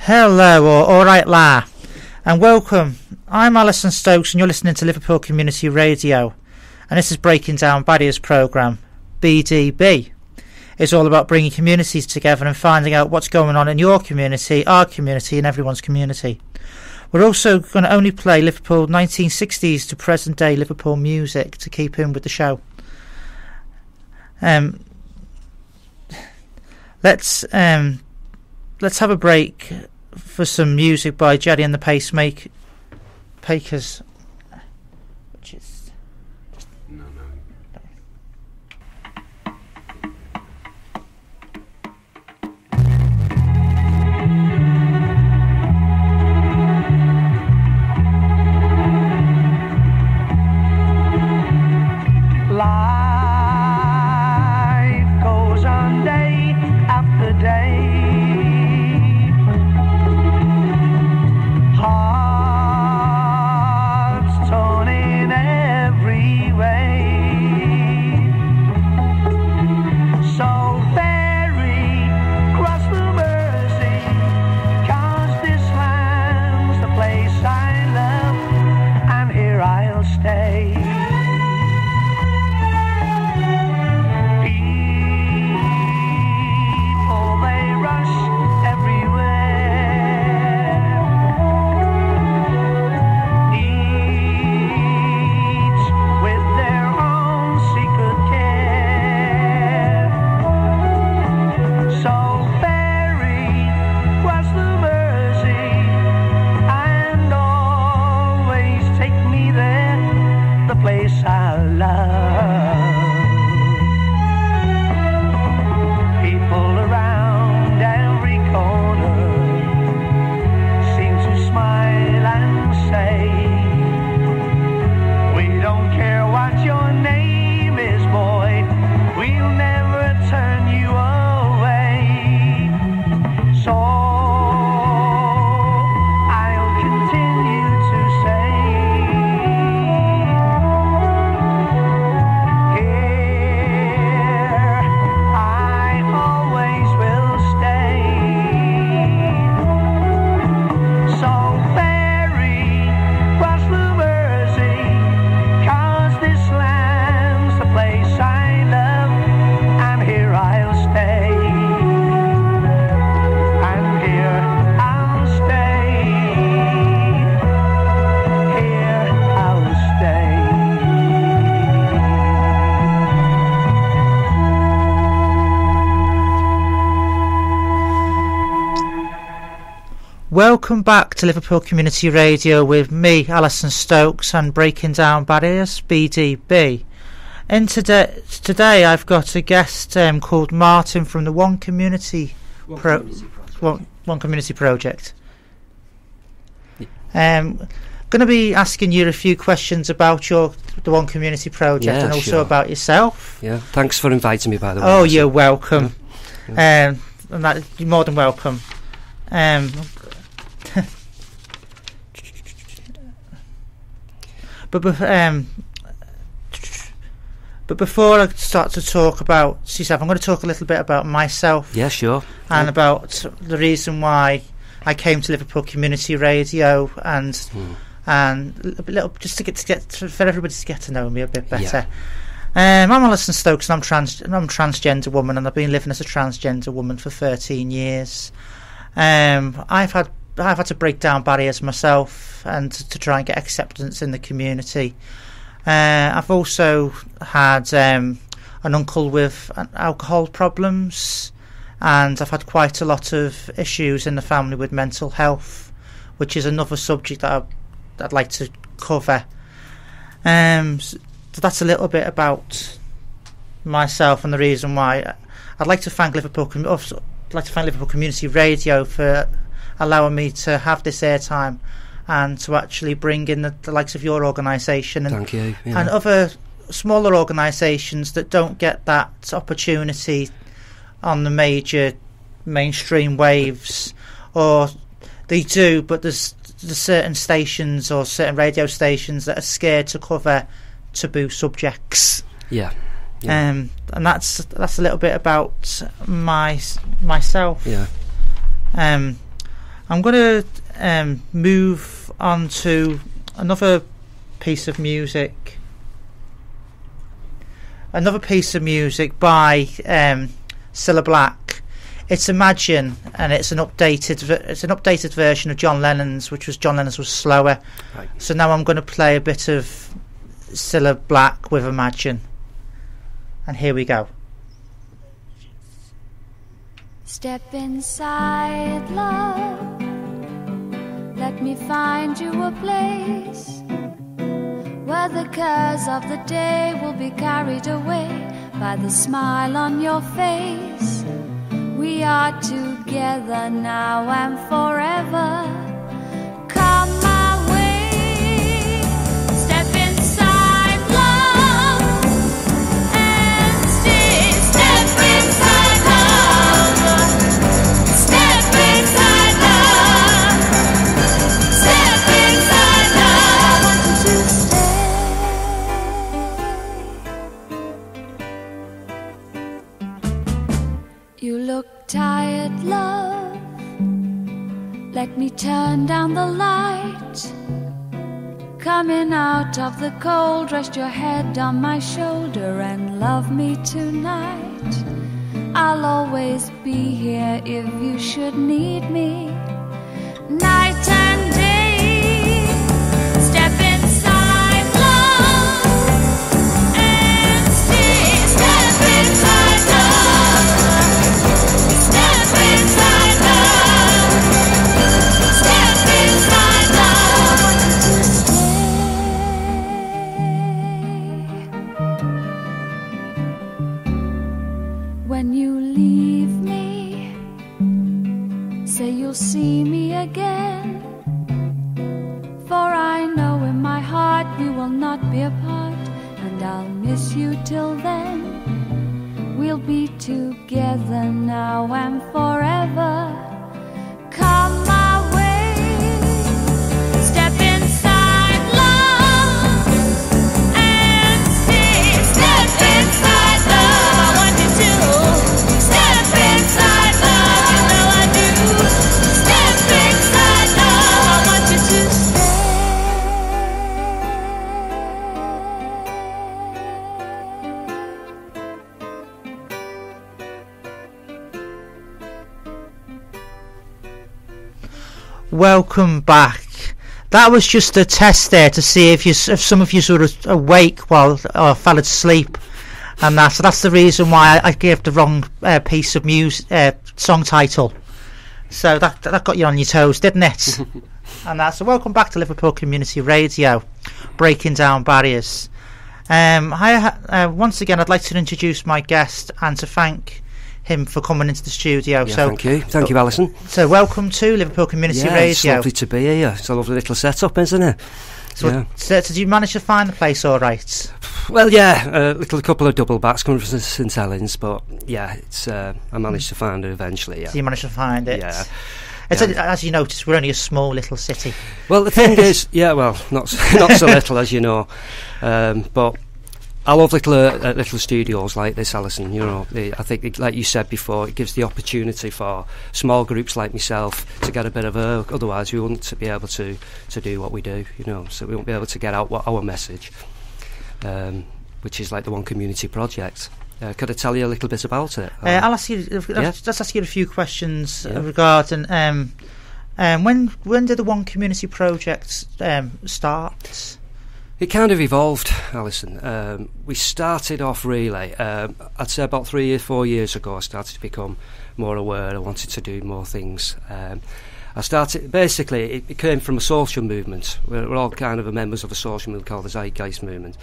Hello, or alright la, and welcome. I'm Alison Stokes and you're listening to Liverpool Community Radio, and this is Breaking Down Barriers programme, BDB. It's all about bringing communities together and finding out what's going on in your community, our community and everyone's community. We're also going to only play Liverpool 1960s to present day Liverpool music to keep in with the show. Let's have a break for some music by Jerry and the Pacemakers, which is no. Life goes on day after day. Hearts torn in every way. So ferry cross the Mersey, 'cause this land's the place I love, and here I'll stay. People, they rush everywhere, each with their own secret care. So ferry cross the Mersey and always take me there, the place I love. People around every corner seem to smile and say, we don't care what your name is, boy, we'll never turn you away. So I'll continue to say, here I always will stay. So ferry cross the Mersey, 'cause this land's the place I love, and here I'll stay. And here I'll stay. Here I'll stay. welcome back to Liverpool Community Radio with me, Alison Stokes, and Breaking Down Barriers, BDB. And today I've got a guest called Martin from the One Community Project. Going to be asking you a few questions about the One Community Project, Yeah, and also sure. about yourself. Yeah, thanks for inviting me, by the way. Oh, you're welcome. Yeah. And that, you're more than welcome. But before I start to talk about yourself, I'm going to talk a little bit about myself. Yeah, sure. And about the reason why I came to Liverpool Community Radio, and a little just to get for everybody to get to know me a bit better. Yeah. I'm Alison Stokes, and I'm a transgender woman, and I've been living as a transgender woman for 13 years. I've had to break down barriers myself, and to try and get acceptance in the community. I've also had an uncle with alcohol problems, and I've had quite a lot of issues in the family with mental health, which is another subject that I'd like to cover. So that's a little bit about myself and the reason why. I'd like to thank Liverpool Community Radio for allowing me to have this airtime and to actually bring in the likes of your organisation and, Thank you. Yeah. and other smaller organisations that don't get that opportunity on the major mainstream waves, or they do, but there's certain stations or certain radio stations that are scared to cover taboo subjects. Yeah. And that's a little bit about myself. Yeah. I'm I'm going to move on to another piece of music. Another piece of music by Cilla Black. It's Imagine, and it's an updated version of John Lennon's, which was John Lennon's was slower. Right. So now I'm going to play a bit of Cilla Black with Imagine, and here we go. Step inside, love. Let me find you a place where the cares of the day will be carried away by the smile on your face. We are together now and forever. Come my way. Step inside, love, and stay. Step inside, love. Step inside, love. Step inside, love. I want you to stay. You look tired, love. Let me turn down the light. Coming out of the cold, rest your head on my shoulder and love me tonight. I'll always be here if you should need me. Night and day. Step inside, love, and stay. Step inside, love. Step inside, love. Step inside, love. I want you to stay. When you leave me, say you'll see me again. For I know in my heart we will not be apart, and I'll miss you till then. We'll be together now and forever. Come my way. Step inside, love, and stay. Step inside, love. I want you to step inside, love. You know I do. Step inside, love. I want you to stay. Welcome back. That was just a test there to see if some of you were awake while I fell asleep, and that's the reason why I gave the wrong piece of music song title. So that got you on your toes, didn't it? And so welcome back to Liverpool Community Radio, breaking down barriers. Once again, I'd like to introduce my guest and to thank him for coming into the studio. Yeah, thank you, Alison. So welcome to Liverpool Community Radio. It's lovely to be here. It's a lovely little setup, isn't it? So did you manage to find the place all right? Well, yeah, a couple of double backs coming from St Helens, but yeah, it's I managed to find it eventually. Yeah. So you managed to find it. Yeah. As you noticed, we're only a small little city. Well, the thing is, not so little, as you know, but I love little studios like this, Alison. You know, I think, like you said before, it gives the opportunity for small groups like myself to get a bit of work. Otherwise, we wouldn't be able to do what we do. You know, so we won't be able to get out our message, which is like the One Community Project. Could I tell you a little bit about it? I'll ask you. Just ask you a few questions regarding when did the One Community Project start? It kind of evolved, Alison. We started off really, I'd say about 3 or 4 years ago, I started to become more aware. I wanted to do more things. I started, basically, it came from a social movement. We're all kind of members of a social movement called the Zeitgeist Movement.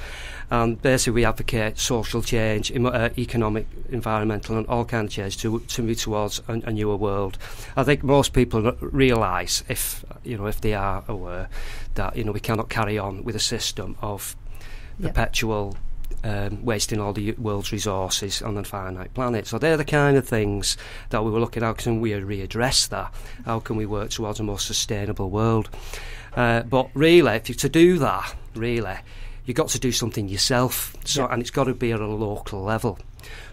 And basically we advocate social change, economic, environmental and all kinds of change to move towards a newer world. I think most people realise, if they are aware, that we cannot carry on with a system of perpetual wasting all the world's resources on a finite planet. So they're the kind of things that we were looking at. How can we readdress that? How can we work towards a more sustainable world? But really, to do that, you've got to do something yourself. And it's got to be at a local level.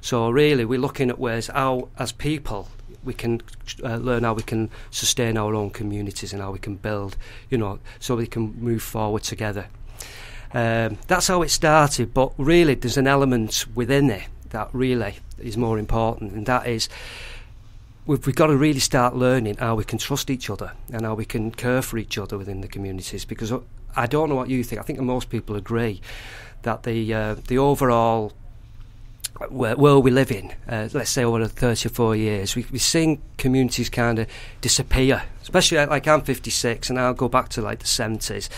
So really, we're looking at ways how, as people, we can learn how we can sustain our own communities and how we can build, so we can move forward together. That's how it started, but really there's an element within it that really is more important, and that is we've got to really start learning how we can trust each other and how we can care for each other within the communities, because I don't know what you think. I think most people agree that the overall world we live in, let's say over 30 or 40 years, we're seeing communities kind of disappear, especially like I'm 56 and I'll go back to like the 70s,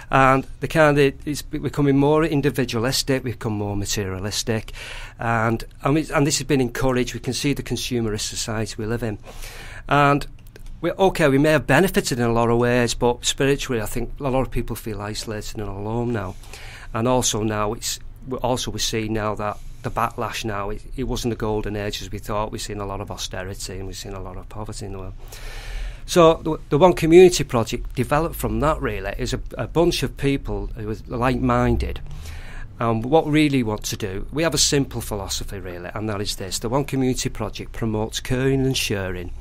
and the kind of it's becoming more individualistic, we become more materialistic, and this has been encouraged. We can see the consumerist society we live in, and we may have benefited in a lot of ways, but spiritually I think a lot of people feel isolated and alone now. And also now we're seeing now that the backlash now, it wasn't the golden age as we thought. We've seen a lot of austerity and we've seen a lot of poverty in the world. So the One Community project developed from that really is a bunch of people who are like-minded. What we really want to do, we have a simple philosophy really, and that is this: the One Community project promotes caring and sharing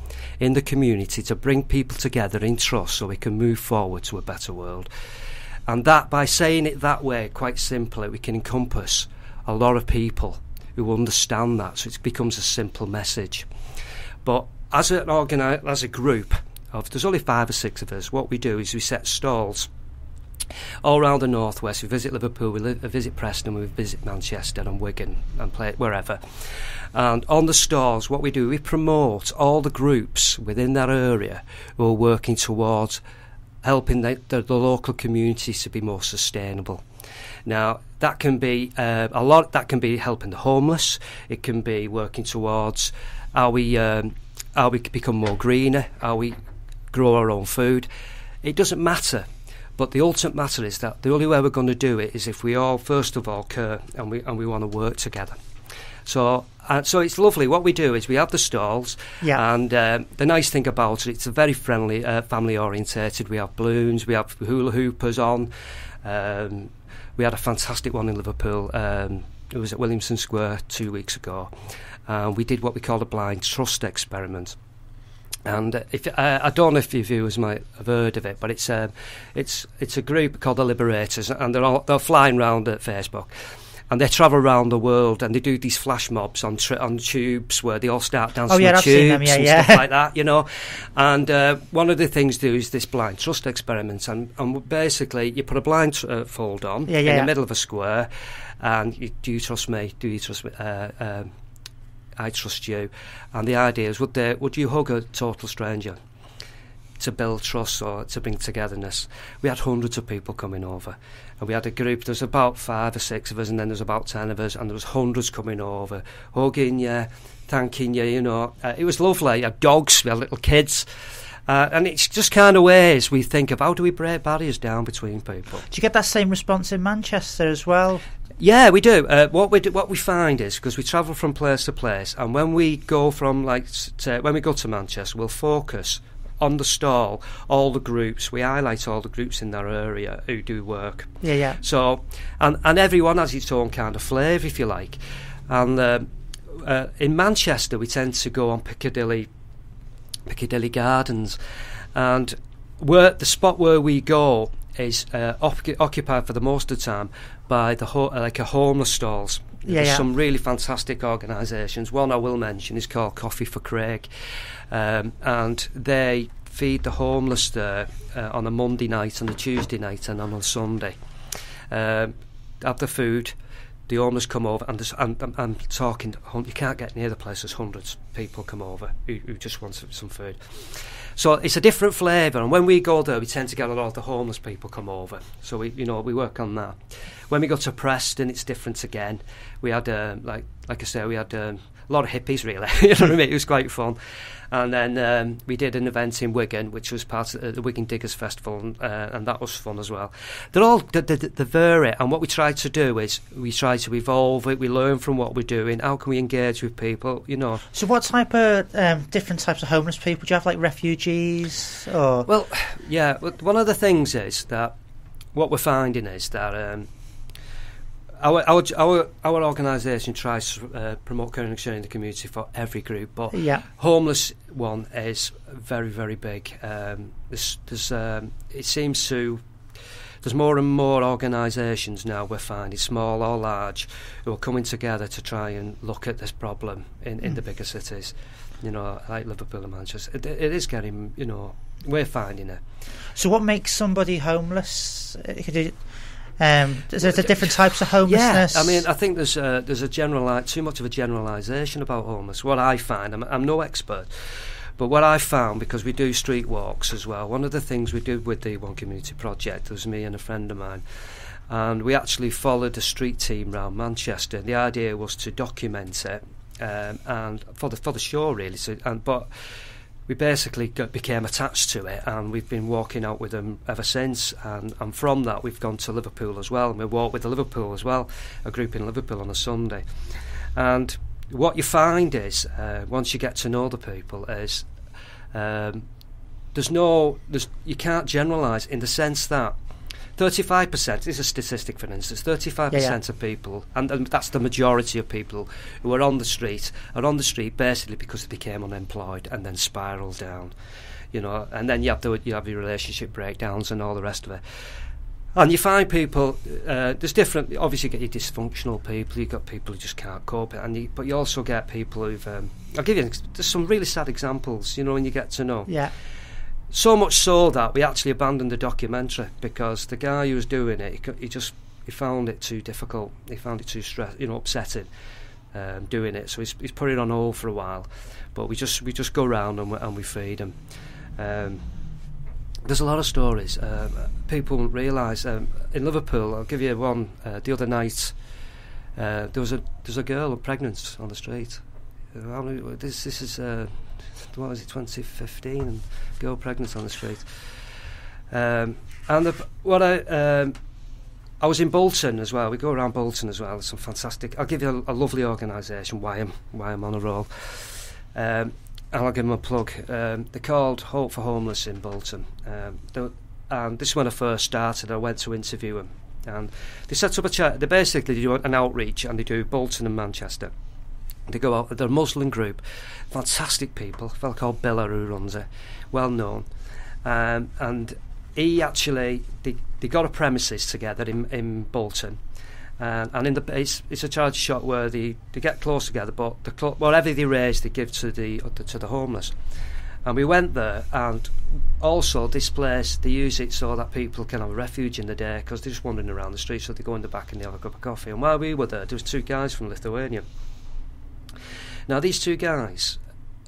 in the community to bring people together in trust so we can move forward to a better world. And that, by saying it that way, quite simply, we can encompass a lot of people who understand that, so it becomes a simple message. But as a group of, there's only 5 or 6 of us, what we do is we set stalls all around the northwest. We visit Liverpool, we visit Preston, we visit Manchester and Wigan and play wherever. And on the stalls, what we do, we promote all the groups within that area who are working towards helping the local communities to be more sustainable. Now, that can be that can be helping the homeless. It can be working towards how we become more greener, how we grow our own food. It doesn't matter, but the ultimate matter is that the only way we're going to do it is if we all, first of all, care and we want to work together. So it's lovely. What we do is we have the stalls, and the nice thing about it, it's a very friendly, family orientated. We have balloons, we have hula hoopers on. We had a fantastic one in Liverpool. It was at Williamson Square 2 weeks ago. We did what we call a blind trust experiment. And I don't know if your viewers might have heard of it, but it's a group called the Liberators, and they're flying around at Facebook. And they travel around the world and they do these flash mobs on tubes where they all start dancing on tubes and stuff like that, And one of the things to do is this blind trust experiment. And basically, you put a blindfold on in the middle of a square, and do you trust me? Do you trust me? I trust you. And the idea is, would you hug a total stranger to build trust or to bring togetherness? We had hundreds of people coming over, and we had a group. There's about 5 or 6 of us, and then there's about 10 of us, and there was hundreds coming over, hugging you, thanking you. It was lovely. We had dogs, we had little kids, and it's just kind of ways we think of how do we break barriers down between people. Do you get that same response in Manchester as well? Yeah, we do. What we find is, because we travel from place to place, and when we go from when we go to Manchester, we'll focus on the stall all the groups. We highlight all the groups in that area who do work. Yeah. So, and everyone has its own kind of flavour, if you like. And in Manchester, we tend to go on Piccadilly Gardens, and the spot where we go is occupied for the most of the time by a homeless stalls. There's some really fantastic organisations. One I will mention is called Coffee for Craig, and they feed the homeless there on a Monday night, on a Tuesday night, and on a Sunday. Have the food. The homeless come over, and I'm talking. You can't get near the place. There's hundreds of people come over who just want some food. So it's a different flavour, and when we go there, we tend to get a lot of the homeless people come over. So we work on that. When we go to Preston, it's different again. We had like I say, we had a lot of hippies really. You know what I mean? It was quite fun. And then we did an event in Wigan, which was part of the Wigan Diggers Festival, and that was fun as well. They're all they vary, and what we try to do is we try to evolve it. We learn from what we're doing. How can we engage with people? So, what type of different types of homeless people do you have? Like refugees, or? Well, yeah. One of the things is that what we're finding is that our organisation tries to promote caring and sharing in the community for every group, but homeless one is very, very big. It seems to. There's more and more organisations now we're finding, small or large, who are coming together to try and look at this problem in the bigger cities, like Liverpool and Manchester. It is getting, we're finding it. So what makes somebody homeless? Is there different types of homelessness? Yeah, I mean, I think there's a too much of a generalisation about homeless. What I find, I'm no expert, but what I found, because we do street walks as well, one of the things we did with the One Community Project was me and a friend of mine, and we actually followed a street team around Manchester. The idea was to document it, and for the show really. But we basically became attached to it, and we've been walking out with them ever since. And from that, we've gone to Liverpool as well, and we walked with the Liverpool as well, a group in Liverpool on a Sunday, and what you find is, once you get to know the people, is you can't generalise in the sense that 35% is a statistic, for instance. 35% of people, and that's the majority of people who are on the street basically because they became unemployed and then spiralled down, and then you have your relationship breakdowns and all the rest of it. And you find people, there's different, obviously you get your dysfunctional people, you've got people who just can't cope, but you also get people who've, I'll give you, there's some really sad examples, when you get to know. Yeah. So much so that we actually abandoned the documentary because the guy who was doing it, he found it too difficult, he found it too upsetting, doing it, so he's put it on hold for a while. But we just go around and we feed him. There's a lot of stories. People won't realise. In Liverpool, I'll give you one. The other night, there's a girl pregnant on the street. This is what was it, 2015, and girl pregnant on the street. I was in Bolton as well. We go around Bolton as well. There's some fantastic. I'll give you a lovely organisation. Why I'm on a roll. And I'll give them a plug. They're called Hope for Homeless in Bolton. And this is when I first started. I went to interview them, and they set up a chat. They basically do an outreach, and they do Bolton and Manchester. They go out. They're a Muslim group, fantastic people. A fellow called Billa who runs it, well known. And he actually they got a premises together in Bolton. And in it's a charity shop where they get close together, but whatever they raise, they give to the homeless. And we went there, and also this place, they use it so that people can have a refuge in the day because they're just wandering around the street, so they go in the back and they have a cup of coffee. And while we were there was two guys from Lithuania. Now these two guys,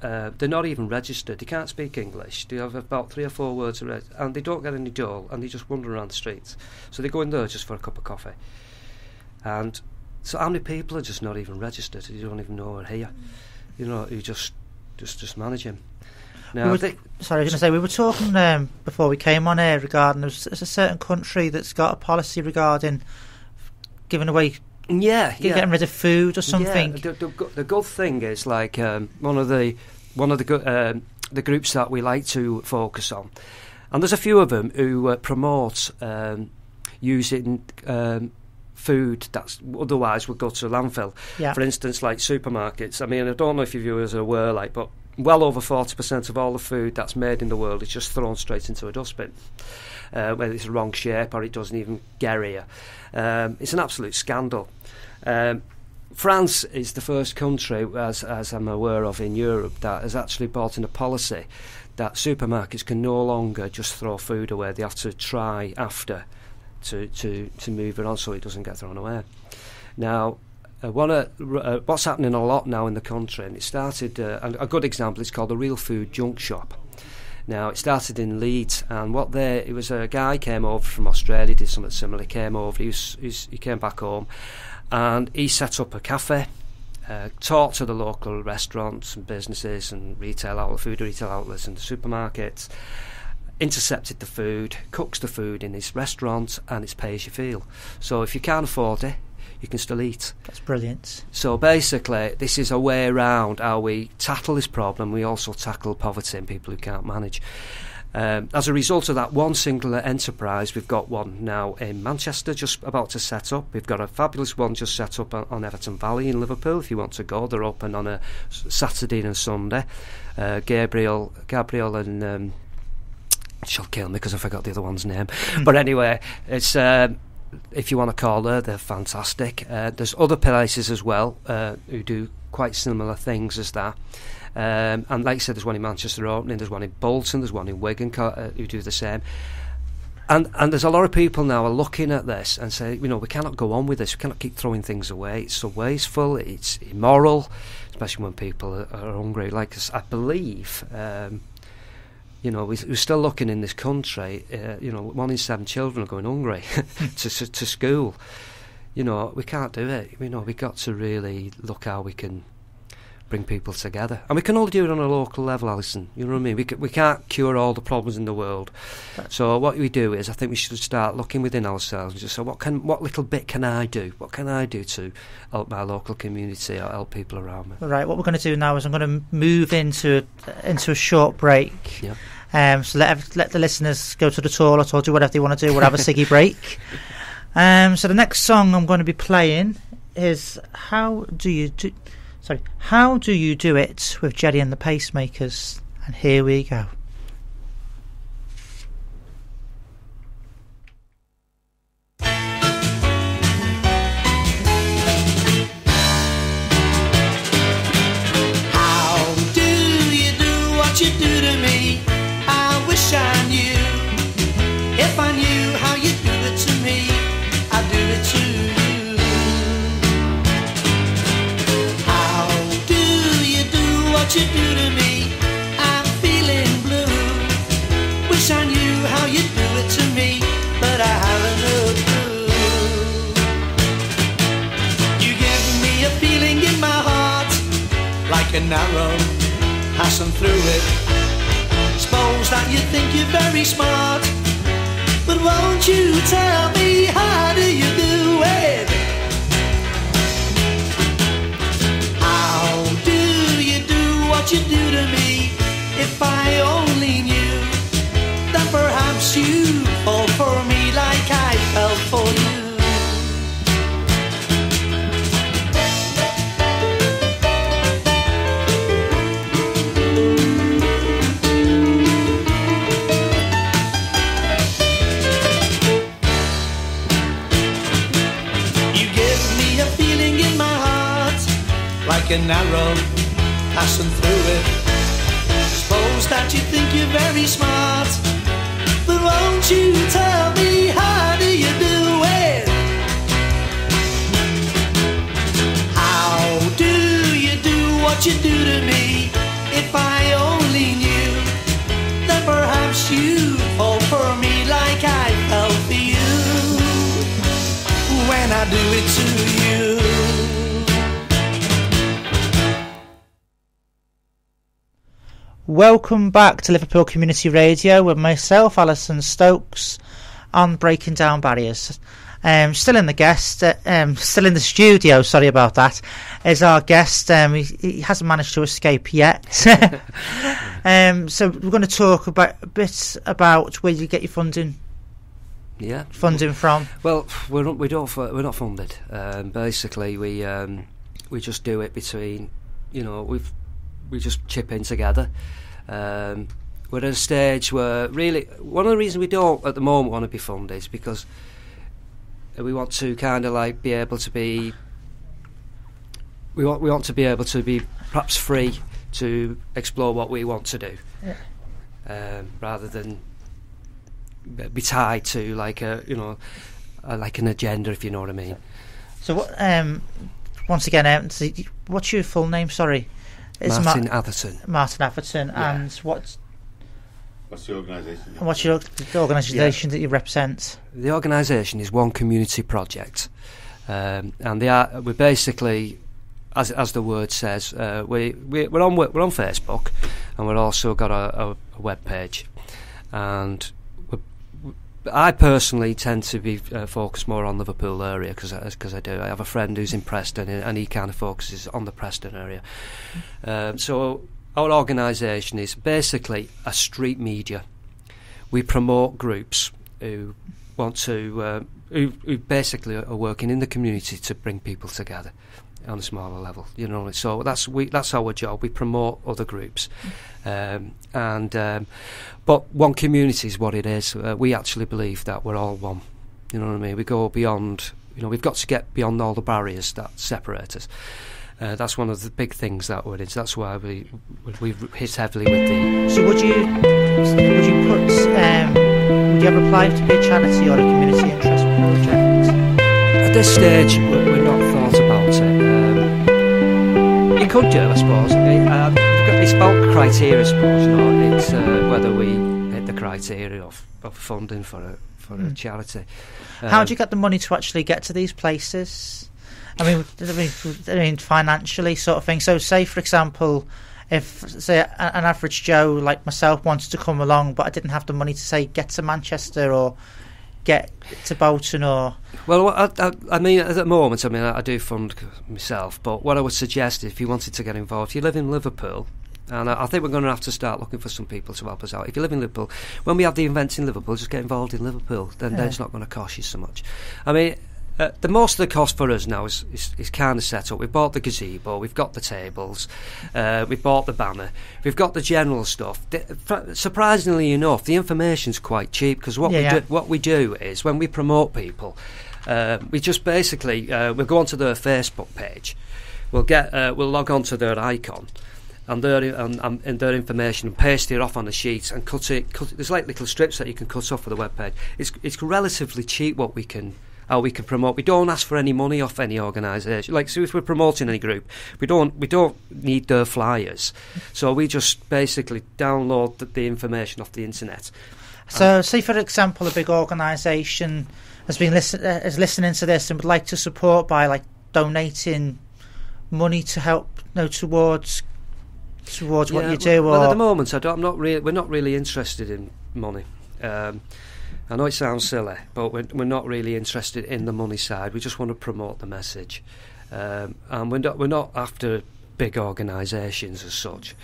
they're not even registered, they can't speak English, they have about 3 or 4 words and they don't get any dole, and they just wander around the streets. So they go in there just for a cup of coffee. And so how many people are just not even registered? You don't even know are here, who just manage him. Now, I was going to say, we were talking before we came on air regarding there's a certain country that's got a policy regarding giving away, getting rid of food or something. Yeah, the good thing is like one of the groups that we like to focus on, and there's a few of them who promote using food that's otherwise would go to landfill. Yeah. For instance, like supermarkets. I mean, I don't know if your viewers are aware, but well over 40% of all the food that's made in the world is just thrown straight into a dustbin, whether it's the wrong shape or it doesn't even get here. It's an absolute scandal. France is the first country, as I'm aware of, in Europe that has actually brought in a policy that supermarkets can no longer just throw food away. They have to try after to move it on so it doesn't get thrown away. Now, what's happening a lot now in the country, and it started, a good example is called the Real Food Junk Shop. Now, it started in Leeds, and it was a guy came over from Australia, did something similar, came over, he came back home, and he set up a cafe, talked to the local restaurants and businesses and food retail outlets and the supermarkets, intercepted the food, cooks the food in his restaurant, and it's pay as you feel. So if you can't afford it, you can still eat. That's brilliant. So basically, this is a way around how we tackle this problem. We also tackle poverty and people who can't manage. As a result of that one singular enterprise, we've got one now in Manchester just about to set up. We've got a fabulous one just set up on Everton Valley in Liverpool. If you want to go, they're open on a Saturday and Sunday. Gabriel and she'll kill me because I forgot the other one's name. But anyway, it's if you want to call her, they're fantastic. There's other places as well who do quite similar things as that. And like I said, there's one in Manchester opening, there's one in Bolton, there's one in Wigan who do the same. And there's a lot of people now are looking at this and say, we cannot go on with this. We cannot keep throwing things away. It's so wasteful. It's immoral, especially when people are hungry. Like I believe, we're still looking in this country. 1 in 7 children are going hungry to school. We can't do it. We've got to really look how we can bring people together, and we can only do it on a local level, Alison. You know what I mean? We can't cure all the problems in the world. So what we do is, I think we should start looking within ourselves and just say, what little bit can I do? What can I do to help my local community or help people around me? Right. What we're going to do now is I'm going to move into a short break. Yeah. So let the listeners go to the toilet or do whatever they want to do. We'll have a ciggy break. So the next song I'm going to be playing is How Do You Do It with Jerry and the Pacemakers, and here we go. How do you do what you do to me? I wish I knew. If I knew how you do it to me, I'd do it to you. What you do to me, I'm feeling blue. Wish I knew how you do it to me, but I haven't a clue. You give me a feeling in my heart, like an arrow passing through it. Suppose that you think you're very smart, but won't you tell me how do you do it? What you do to me, if I only knew that perhaps you fall for me like I fell for you. You give me a feeling in my heart, like an arrow passing through it. Suppose that you think you're very smart, but won't you tell me how do you do it? How do you do what you do to me? If I only knew that perhaps you fall for me like I fell for you when I do it to you. Welcome back to Liverpool Community Radio with myself, Alison Stokes, on Breaking Down Barriers. Still in the studio, sorry about that, is our guest. He hasn't managed to escape yet. So we're going to talk a bit about where you get your funding. Yeah. Funding from? Well, we're not funded. Basically, we just do it between, we just chip in together. We're at a stage where really one of the reasons we don't at the moment want to be funded is because we want to kind of like be able to be we want to be able to be perhaps free to explore what we want to do, rather than be tied to like like an agenda, if you know what I mean. So what? Once again, what's your full name? Sorry. It's Martin Atherton. Martin Atherton, yeah. And what's the organisation? And what's the organisation that you represent? The organisation is One Community Project, and we're basically, as the word says, we're on Facebook, and we've also got a web page, and I personally tend to be focused more on Liverpool area because I do. I have a friend who's in Preston, and he kind of focuses on the Preston area. So our organisation is basically a street media we promote groups who want to, who basically are working in the community to bring people together on a smaller level, So that's our job. We promote other groups, but one community is what it is. We actually believe that we're all one. You know what I mean? We go beyond. We've got to get beyond all the barriers that separate us. That's one of the big things that we're into. That's why we hit heavily with the. So would you ever apply to be a charity or a community interest project? At this stage, we're not thought about it. You could do, I suppose. It's about criteria, I suppose. It's whether we hit the criteria of funding for a charity. How do you get the money to actually get to these places? I mean, financially, sort of thing. So, say for example, if say an average Joe like myself wanted to come along, but I didn't have the money to say get to Manchester or get to Bolton or. Well, I mean, at the moment, I do fund myself, but what I would suggest is if you wanted to get involved, if you live in Liverpool. And I think we're going to have to start looking for some people to help us out. If you live in Liverpool, when we have the events in Liverpool, just get involved in Liverpool. Then it's not going to cost you so much. I mean, the most of the cost for us now is kind of set up. We've bought the gazebo, we've got the tables, we've bought the banner, we've got the general stuff. Surprisingly enough, the information's quite cheap because what we do is when we promote people, we just basically we'll go onto their Facebook page, we'll log onto their icon. And their information and paste it off on the sheets and cut it. There's like little strips that you can cut off for the webpage. It's relatively cheap how we can promote. We don't ask for any money off any organisation. Like, so if we're promoting any group, we don't need their flyers. So we just basically download the information off the internet. So, say for example, a big organisation is listening to this and would like to support by like donating money to help towards what you do. Well, at the moment, we're not really interested in money. I know it sounds silly, but we're not really interested in the money side. We just want to promote the message, and we're not after big organisations as such.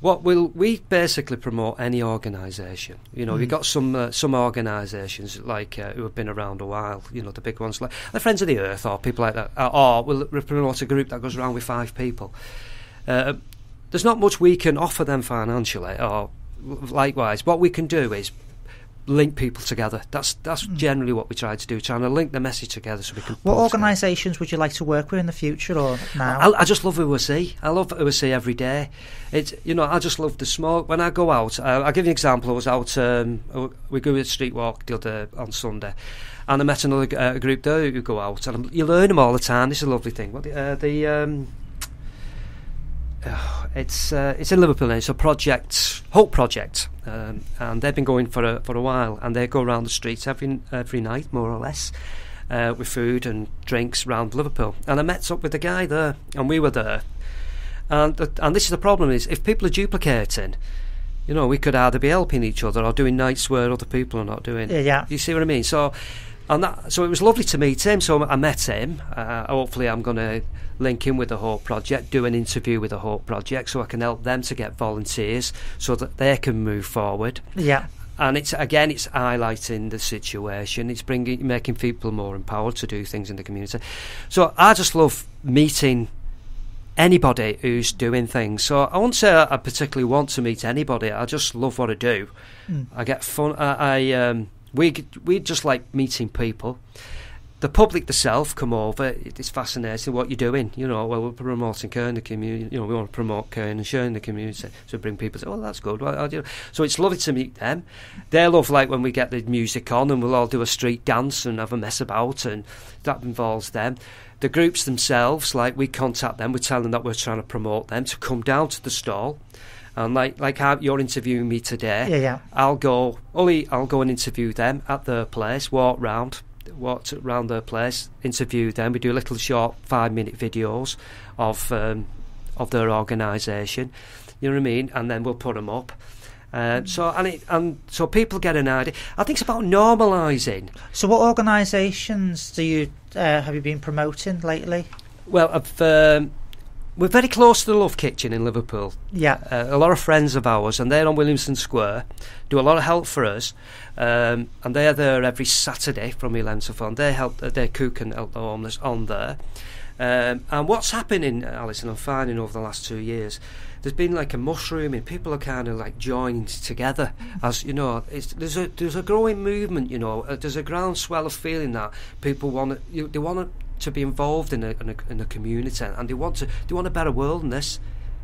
We basically promote any organisation. We've got some organisations like who have been around a while. The big ones like the Friends of the Earth or people like that. Or we'll promote a group that goes around with 5 people. There's not much we can offer them financially, or likewise. What we can do is link people together. That's generally what we try to do, trying to link the message together so we can. What organisations would you like to work with in the future or now? I just love OSE. I love OSE every day. I just love the smoke. When I go out, I'll give you an example. I was out, we go a street walk the other on Sunday, and I met another group there who go out, and you learn them all the time. This is a lovely thing. It's in Liverpool now. It's a project, Hope Project, and they've been going for a while, and they go around the streets every night, more or less, with food and drinks around Liverpool. And I met up with a guy there, and we were there. And this is the problem: is if people are duplicating, we could either be helping each other or doing nights where other people are not doing. Yeah. You see what I mean? So it was lovely to meet him. So I met him. Hopefully, I'm going to link in with the Hope Project, do an interview with the Hope Project, so I can help them to get volunteers so that they can move forward. Yeah. And it's highlighting the situation. It's making people more empowered to do things in the community. So I just love meeting anybody who's doing things. So I won't say I particularly want to meet anybody. I just love what I do. I get fun. We just like meeting people. The public themselves come over. It's fascinating what you're doing. We're promoting Cairn in the community. We want to promote Cairn and share in the community. So bring people. Say, that's good. So it's lovely to meet them. They love like when we get the music on and we'll all do a street dance and have a mess about, and that involves them. The groups themselves, like we contact them. We tell them that we're trying to promote them to come down to the stall. And like how you're interviewing me today, yeah. I'll go and interview them at their place, walk around their place, interview them. We do little short 5-minute videos of their organisation, you know what I mean, and then we'll put them up. So people get an idea. I think it's about normalising. So what organisations have you been promoting lately? Well, we're very close to the Love Kitchen in Liverpool. Yeah. A lot of friends of ours, and they're on Williamson Square, do a lot of help for us, and they're there every Saturday from 11 to 4. They cook and help the homeless on there. And what's happening, Alison, I'm finding over the last 2 years, there's been like a mushrooming. People are kind of like joined together, as you know. There's a growing movement, you know. There's a groundswell of feeling that people want to be involved in a community, and they want a better world than this.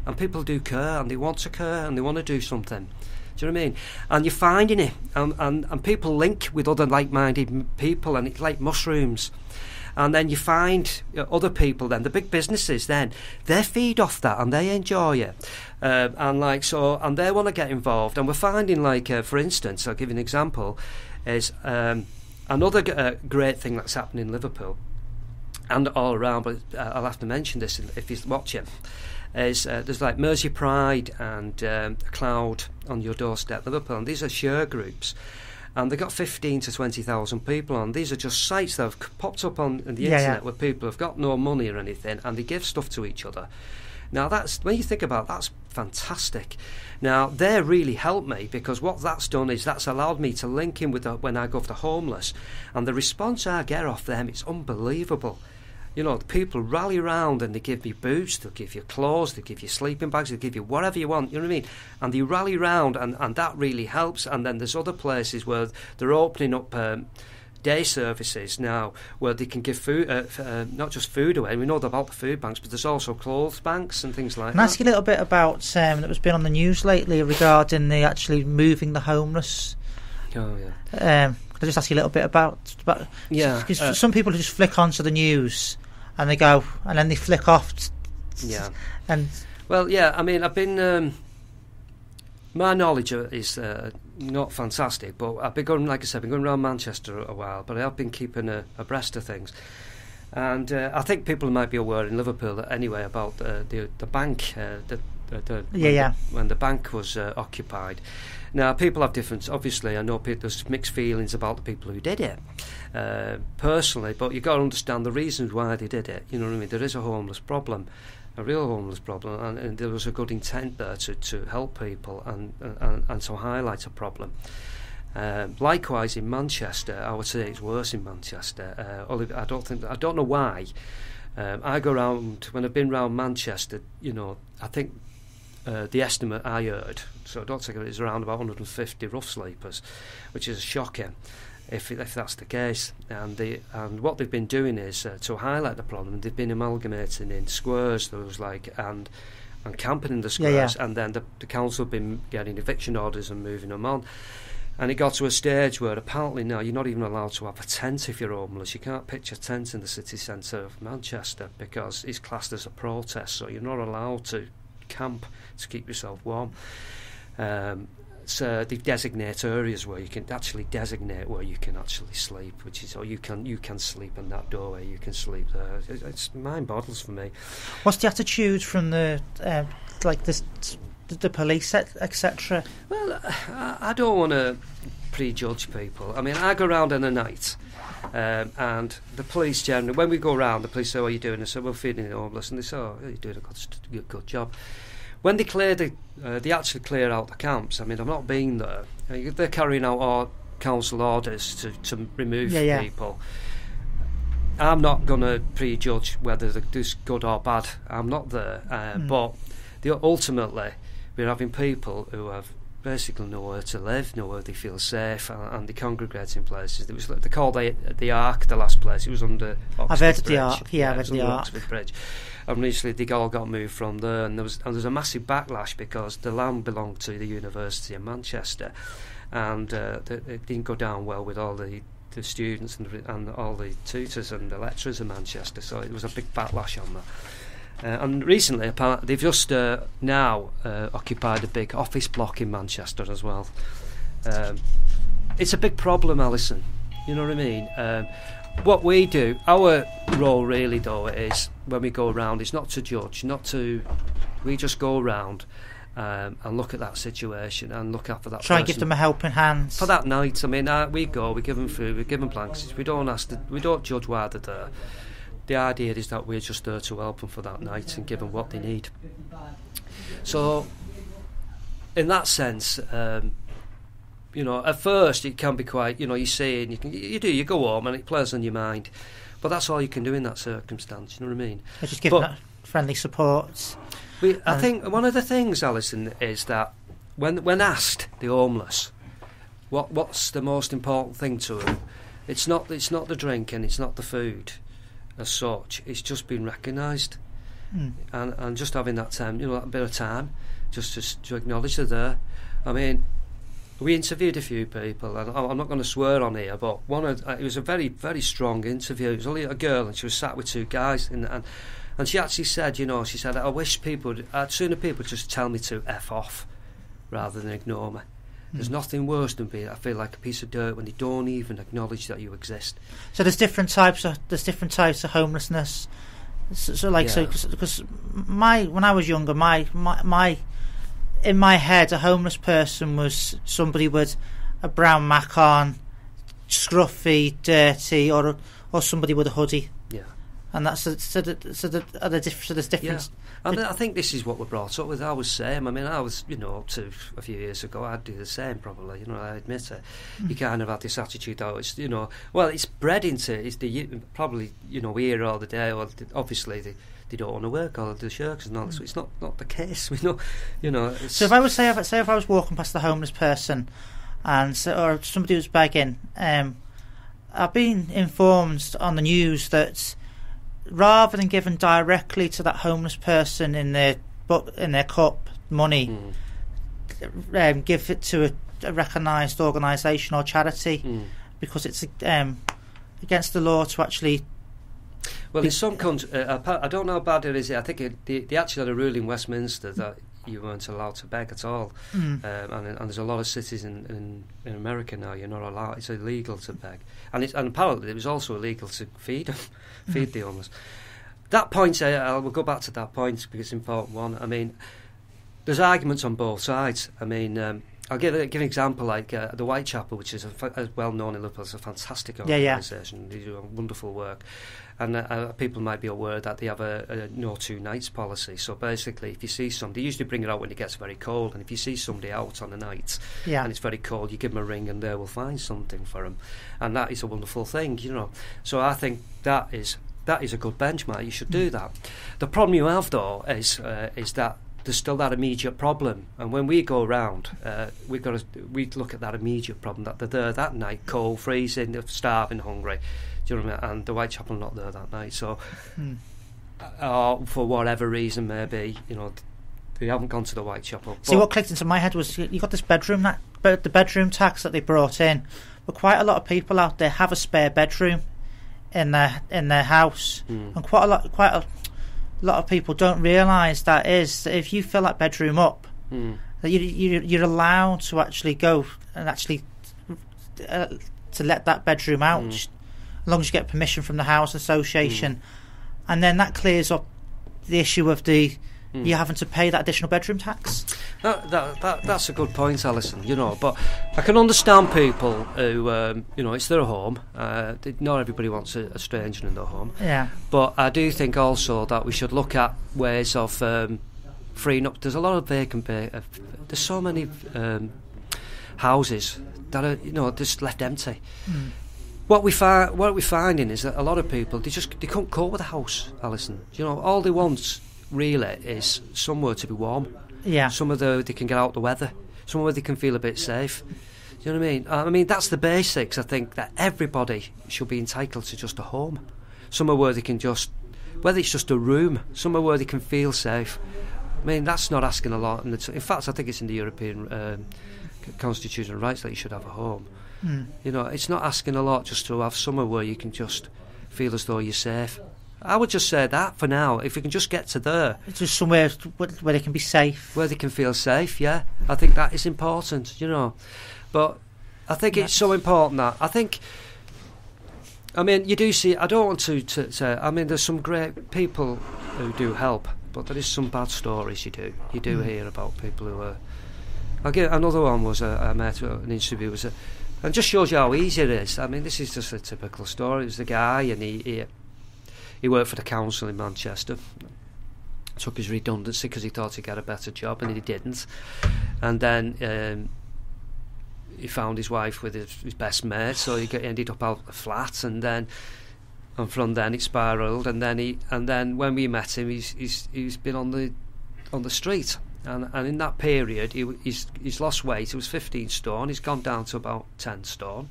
And people do care, and they want to care, and they want to do something. Do you know what I mean? And you're finding it, and people link with other like-minded people, and it's like mushrooms. And then you find other people, then the big businesses, then they feed off that and they enjoy it, and they want to get involved. And we're finding, like, for instance, I'll give you an example, is another great thing that's happening in Liverpool and all around. But I'll have to mention this if you're watching. Is there's like Mersey Pride and Cloud on your doorstep, Liverpool, and these are share groups. And they've got 15 to 20,000 people on. These are just sites that have popped up on the internet where people have got no money or anything, and they give stuff to each other. Now, that's, when you think about it, that's fantastic. Now, they really helped me, because what that's done is that's allowed me to link in with when I go for the homeless, and the response I get off them, it's unbelievable. You know, the people rally round and they give me boots, they'll give you clothes, they'll give you sleeping bags, they'll give you whatever you want, you know what I mean? And they rally round, and that really helps. And then there's other places where they're opening up day services now where they can give food, not just food away. We know about the food banks, but there's also clothes banks and things like that. Can I ask you a little bit about that was been on the news lately regarding the actually moving the homeless? Oh, yeah. Could I just ask you a little bit about yeah, because some people just flick onto the news and they go, and then they flick off. Yeah. And well, yeah. I mean, I've been. My knowledge is not fantastic, but I've been going, like I said, I've been going around Manchester a while, but I have been keeping abreast of things. And I think people might be aware in Liverpool anyway about the bank, when the bank was occupied. Now, people have different. Obviously, I know there's mixed feelings about the people who did it personally, but you've got to understand the reasons why they did it. You know what I mean? There is a homeless problem, a real homeless problem, and there was a good intent there to help people and to highlight a problem. Likewise, in Manchester, I would say it's worse in Manchester. I don't know why. I go around when I've been around Manchester. You know, I think. The estimate I heard, so I don't think it is around about 150 rough sleepers, which is shocking if that's the case. And what they've been doing is to highlight the problem. They've been amalgamating in squares. There was and camping in the squares, and then the council have been getting eviction orders and moving them on. And it got to a stage where apparently now you're not even allowed to have a tent if you're homeless. You can't pitch a tent in the city centre of Manchester because it's classed as a protest, so you're not allowed to camp to keep yourself warm. So they designate areas where you can actually sleep, which is, or you can sleep in that doorway, you can sleep there. It's mind boggles for me. What's the attitude from the police, etc.? Well, I don't want to prejudge people. I mean, I go around in the night, and the police generally, when we go around, the police say, "What are you doing?" I say, "We're feeding the homeless," and they say, "Oh, you're doing a good job." When they they actually clear out the camps. I mean, I've not been there. They're carrying out council orders to remove people. I'm not going to prejudge whether they're good or bad. I'm not there. But ultimately, we're having people who have basically nowhere to live, nowhere they feel safe, and they congregate in places. It was they called the Ark, the last place. It was under Oxford I've heard of Bridge. the Ark. Yeah, I've heard of the Ark. Oxford Bridge. And recently they all got moved from there, and there was a massive backlash because the land belonged to the University of Manchester, and it didn't go down well with all the students and all the tutors and the lecturers in Manchester. So it was a big backlash on that. And recently, they've just now occupied a big office block in Manchester as well. It's a big problem, Alison. You know what I mean? What we do, our role really, though, is when we go around, is not to judge, we just go around and look at that situation and look after that Try person. and give them a helping hand. For that night, I mean, we give them food, we give them blankets, we don't judge why they're there. the idea is that we're just there to help them for that night and give them what they need. So, in that sense, you know, at first it can be quite, you know, you say and you go home and it plays on your mind, but that's all you can do in that circumstance. You know what I mean? Just give them that friendly support. I think one of the things, Alison, is that when asked the homeless, what's the most important thing to them, it's not the drink and it's not the food as such. It's just being recognised, and just having that time, you know, that bit of time, just to acknowledge they're there. I mean, we interviewed a few people, and I'm not going to swear on here, but it was a very, very strong interview. It was only a girl, and she was sat with two guys, and she actually said, you know, she said, I wish I'd sooner people just tell me to F off rather than ignore me. There's nothing worse than I feel like a piece of dirt when they don't even acknowledge that you exist. So there's different types of homelessness. Because when I was younger, my in my head, a homeless person was somebody with a brown mac on, scruffy, dirty, or somebody with a hoodie. Yeah, and that's there's difference. Yeah. And I think this is what we're brought up with. I was same. I mean, I was, you know, up to a few years ago, I'd do the same probably. You know, I admit it. You kind of have this attitude, it's, you know, well, it's bred into. It's probably, you know, we hear all the day. Or obviously they don't want to work, or the shirks and all this. So it's not the case. We know, you know. So if I would say if I was walking past the homeless person, or somebody was begging, I've been informed on the news that rather than giving directly to that homeless person in their cup money, give it to a recognised organisation or charity, because it's against the law to actually. Well, in some countries, I don't know how bad it is. I think they actually had a rule in Westminster that you weren't allowed to beg at all, and there's a lot of cities in America now you're not allowed. It's illegal to beg, and apparently it was also illegal to feed the homeless. That point, I will go back to that point because it's an important one. I mean, there's arguments on both sides. I mean, I'll give an example like the Whitechapel, which is well known in Liverpool. It's a fantastic organisation. They do wonderful work. And people might be aware that they have a no two nights policy. So basically, if you see somebody, they usually bring it out when it gets very cold. And if you see somebody out on a night and it's very cold, you give them a ring and they will find something for them. And that is a wonderful thing, you know. So I think that is a good benchmark. You should do that. The problem you have, though, is that there's still that immediate problem. And when we go around, we look at that immediate problem, that they're there that night, cold, freezing, starving, hungry. Do you know what I mean? And the Whitechapel not there that night. So, for whatever reason, maybe, you know, they haven't gone to the Whitechapel. See, what clicked into my head was you got this the bedroom tax that they brought in, but quite a lot of people out there have a spare bedroom in their house, and quite a lot of people don't realise that if you fill that bedroom up, that you're allowed to actually go and actually to let that bedroom out, as long as you get permission from the house association, and then that clears up the issue of you having to pay that additional bedroom tax. That's a good point, Alison. You know, but I can understand people who, you know, it's their home. Not everybody wants a stranger in their home. Yeah. But I do think also that we should look at ways of freeing up. There's a lot of vacant. There's so many houses that are, you know, just left empty. What we're finding is that a lot of people they can't cope with a house, Alison. You know, all they want really is somewhere to be warm. Yeah. Somewhere they can get out the weather. Somewhere where they can feel a bit safe. Do you know what I mean? I mean, that's the basics. I think that everybody should be entitled to just a home. Somewhere where they can whether it's just a room, somewhere where they can feel safe. I mean, that's not asking a lot. In fact, I think it's in the European Constitution of Rights that you should have a home. You know, it's not asking a lot just to have somewhere where you can just feel as though you're safe. I would just say that for now. If we can just get to there, it's just somewhere where they can be safe, where they can feel safe. Yeah, I think that is important. You know, but I think it's so important that I mean, you do see. I don't want to say. I mean, there's some great people who do help, but there is some bad stories. You do hear about people who are. I'll get another one. Was I met an interview and just shows you how easy it is. I mean, this is just a typical story. It was a guy, and he he worked for the council in Manchester. Took his redundancy because he thought he'd get a better job, and he didn't. And then he found his wife with his best mate, so he ended up out the flat, and from then it spiralled. And then when we met him, he's been on the street, and in that period he's lost weight. He was 15 stone. He's gone down to about 10 stone.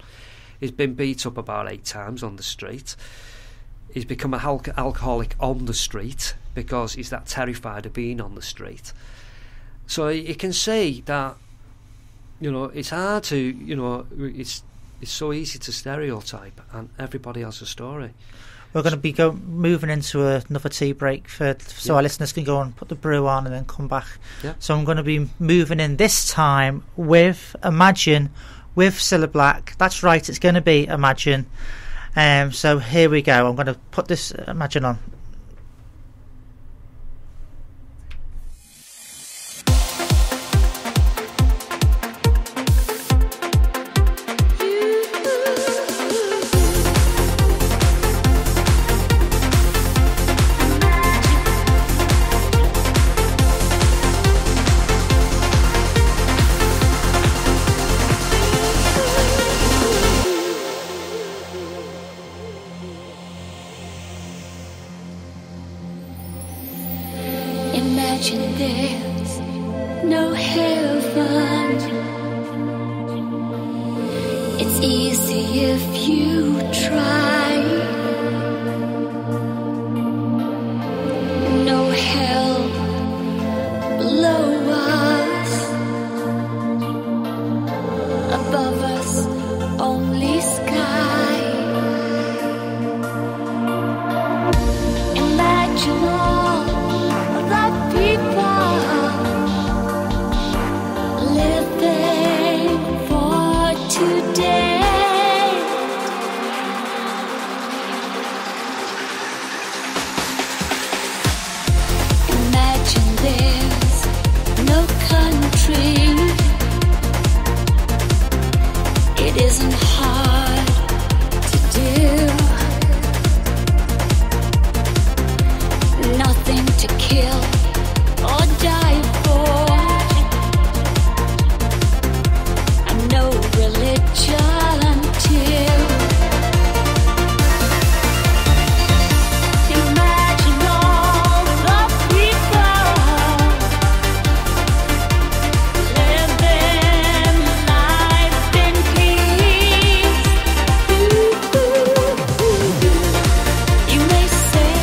He's been beat up about 8 times on the street. He's become an alcoholic on the street because he's that terrified of being on the street. So you can see that, it's hard to, it's so easy to stereotype, and everybody has a story. We're going to be moving into another tea break so our listeners can go and put the brew on and then come back. Yeah. So I'm going to be moving in this time with Imagine with Cilla Black. That's right, it's going to be Imagine. So here we go. I'm going to put this Imagine on. Imagine there's no heaven. It's easy if you try. No hell below us. Above us, only sky. Imagine all the people living for today. Imagine there's no country. It isn't hard to do. Nothing to kill or die for, and no religion too. Imagine all the people living life in peace. You may say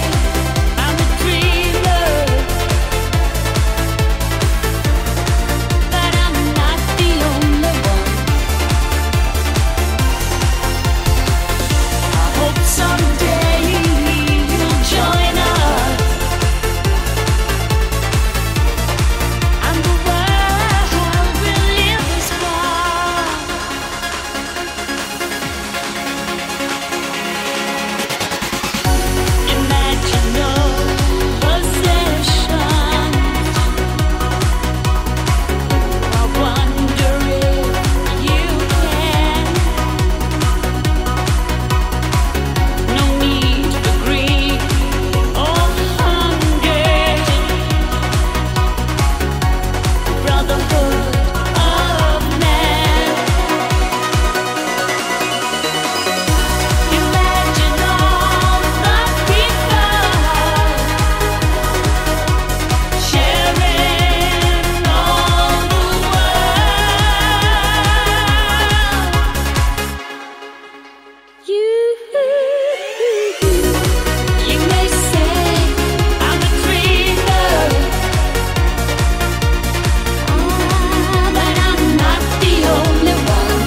I'm a dreamer, but I'm not the only one. I hope someday you'll join us, and the world will live as one. Imagine no possession. I wonder if you can. No need for greed or hunger. Brotherhood of man. Imagine all the people sharing all the world. You may say I'm a dreamer, but I'm not the only one.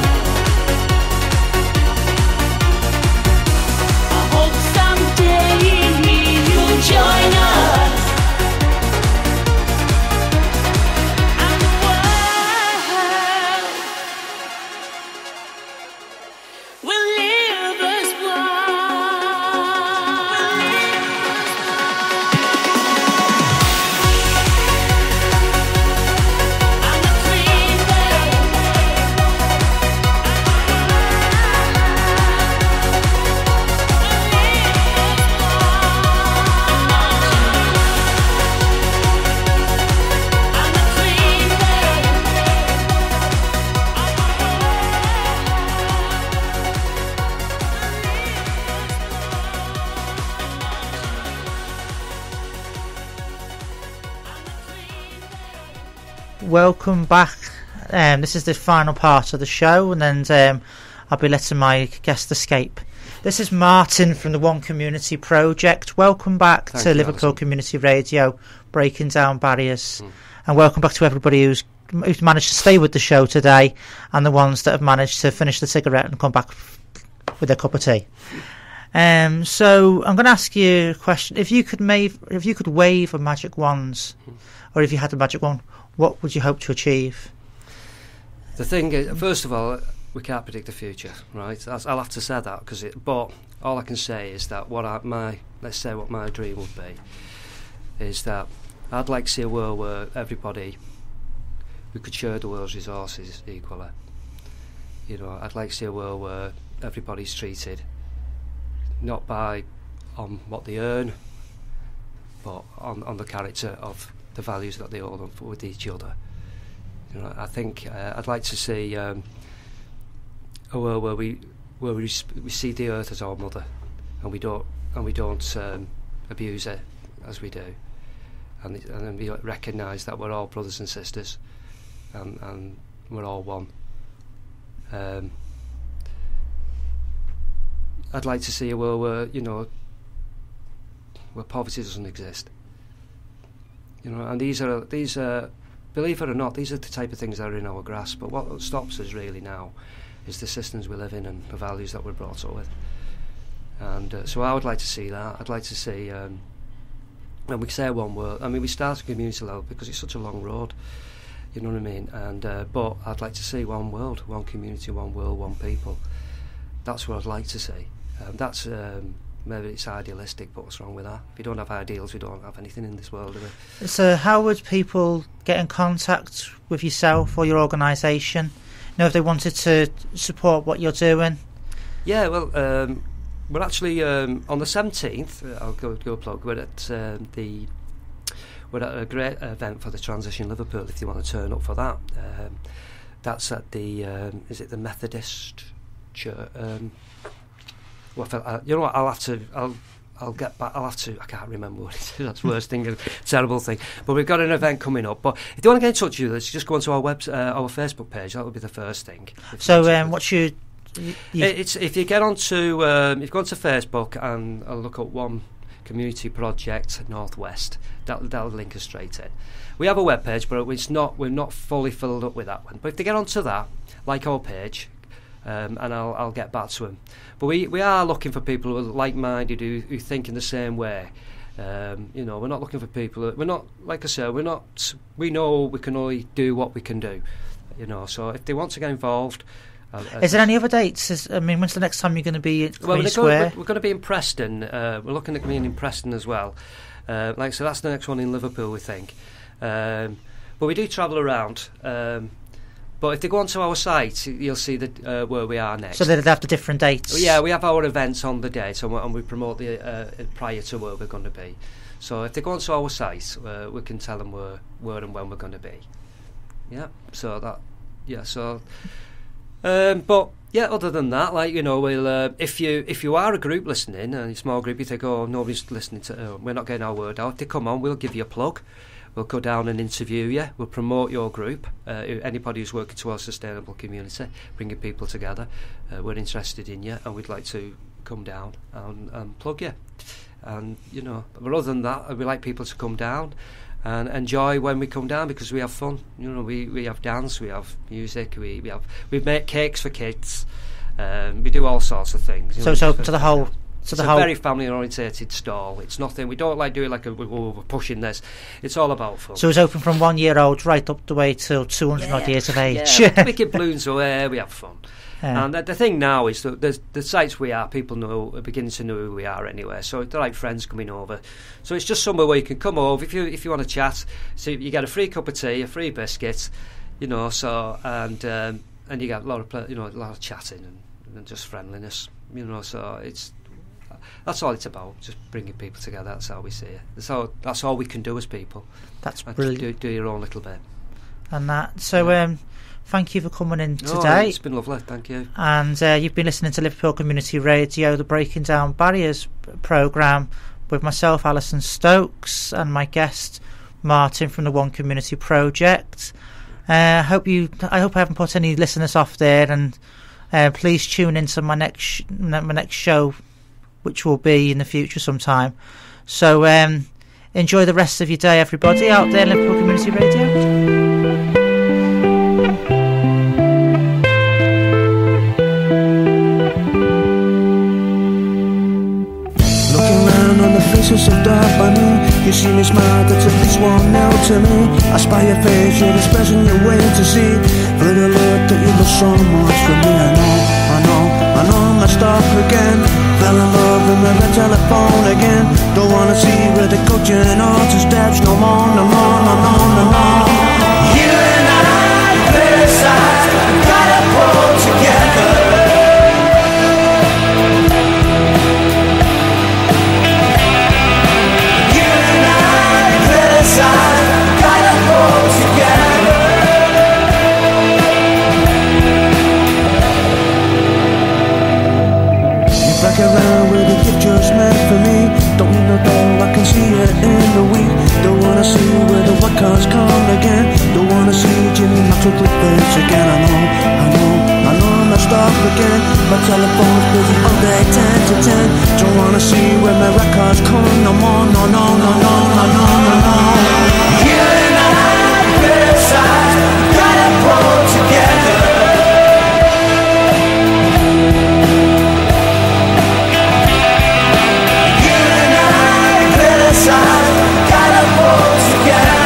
I hope someday you'll join us, and the world will live as welcome back. This is the final part of the show, and then I'll be letting my guest escape. This is Martin from the One Community Project. Welcome back to Liverpool Alison. Community Radio, breaking down barriers. And welcome back to everybody who's managed to stay with the show today, and the ones that have managed to finish the cigarette and come back with a cup of tea. So I'm going to ask you a question. If you could wave a magic wand, or if you had a magic wand, what would you hope to achieve? The thing is, first of all, we can't predict the future, right? I'll have to say that, but all I can say is that what my dream would be is that I'd like to see a world where we could share the world's resources equally. You know, I'd like to see a world where everybody's treated not on what they earn, but on the character of the values that they hold on with each other. You know, I think I'd like to see a world where we see the earth as our mother, and we don't abuse it as we do, and then we recognise that we're all brothers and sisters, and we're all one. I'd like to see a world where poverty doesn't exist. You know, and these are believe it or not, these are the type of things that are in our grasp. But what stops us really now is the systems we live in and the values that we're brought up with. And so I would like to see that. I'd like to see, and we say one world. I mean, we start at community level because it's such a long road. You know what I mean? And but I'd like to see one world, one community, one world, one people. That's what I'd like to see. That's maybe it's idealistic, but what's wrong with that? If you don't have ideals, we don't have anything in this world, do we? So how would people get in contact with yourself or your organisation? You know, if they wanted to support what you're doing? Yeah, well, we're actually on the 17th. I'll go plug. We're at a great event for the Transition Liverpool. If you want to turn up for that, that's at the is it the Methodist Church? You know what? I'll get back. I'll have to. I can't remember what it is. That's the worst thing, a terrible thing. But we've got an event coming up. But if you want to get in touch with us, just go onto our our Facebook page. That would be the first thing. So, what's your? It's if you get onto if you go onto Facebook and look at One Community Project Northwest, that'll link us straight in. We have a web page, but we're not fully filled up with that one. But if they get onto that, like our page. And I'll get back to them. But we are looking for people who are like-minded, who think in the same way. You know, we're not looking for people. We're not, like I said, we're not. We know we can only do what we can do. You know, so if they want to get involved. Is there any other dates? When's the next time you're going to be at Queen Square? We're going to be in Preston. We're looking at being in Preston as well. So that's the next one in Liverpool, we think. But we do travel around. But if they go onto our site, you'll see that where we are next. So they'd have the different dates? Yeah, we have our events on the date, and we promote the prior to where we're going to be. So if they go onto our site, we can tell them where and when we're going to be. Yeah, so that... Yeah, so... but, yeah, other than that, like, you know, we'll... if you are a group listening, a small group, you think, oh, nobody's listening to... we're not getting our word out. If they come on, we'll give you a plug. We'll go down and interview you. We'll promote your group. Anybody who's working towards a sustainable community, bringing people together. We're interested in you, and we'd like to come down and plug you. And, you know, but other than that, we like people to come down and enjoy when we come down, because we have fun. You know, we have dance, we have music, we make cakes for kids. We do all sorts of things. So it's open to the whole... It's a very family-orientated stall. It's nothing. We don't like doing we're pushing this. It's all about fun. So it's open from 1 year old right up the way till 200 odd years of age. Yeah, we get balloons away. We have fun. Yeah. And the thing now is that the sites we are, people are beginning to know who we are anyway. So they're like friends coming over. So it's just somewhere where you can come over if you want to chat. So you get a free cup of tea, a free biscuit, you know. So and you get a lot of chatting and just friendliness, you know. So that's all it's about, just bringing people together. That's how we see it. That's all we can do as people. That's brilliant. Do your own little bit. And that. So, thank you for coming in today. It's been lovely, thank you. And you've been listening to Liverpool Community Radio, the Breaking Down Barriers programme, with myself, Alison Stokes, and my guest, Martin from the One Community Project. I hope I haven't put any listeners off there, and please tune in to my next show, which will be in the future sometime. So enjoy the rest of your day, everybody out there in Liverpool Community Radio. Faces of Dublin, you see me smile, that's at least 1-0 to me. I spy your face, you're expressing your way to see. For the look that you look so much for me. I know I messed up again. Fell in love with my red telephone again. Don't wanna see where the coaching on to steps no more. You and I criticize, gotta pull together. Gotta pull together. You back around with a gift just meant for me. Don't need no door, I can see it in the week. Don't wanna see where the white cars come again. Don't wanna see Jimmy Maxwell with face again. I know I messed up again. My telephone's busy all day 10 to 10. Don't wanna see where my records come no more. No. You and I criticize, gotta pull together. You and I criticize, gotta pull together.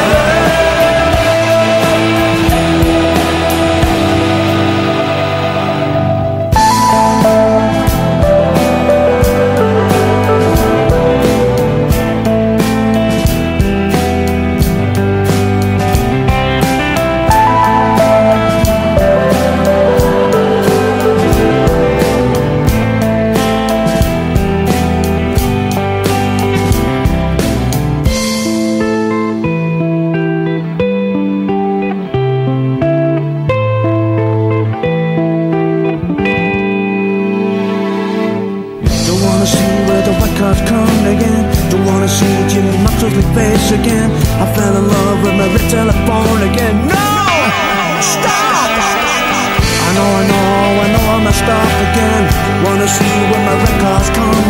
Face again, I fell in love with my red telephone again. No! Stop! I know I messed up again. Wanna see where my records come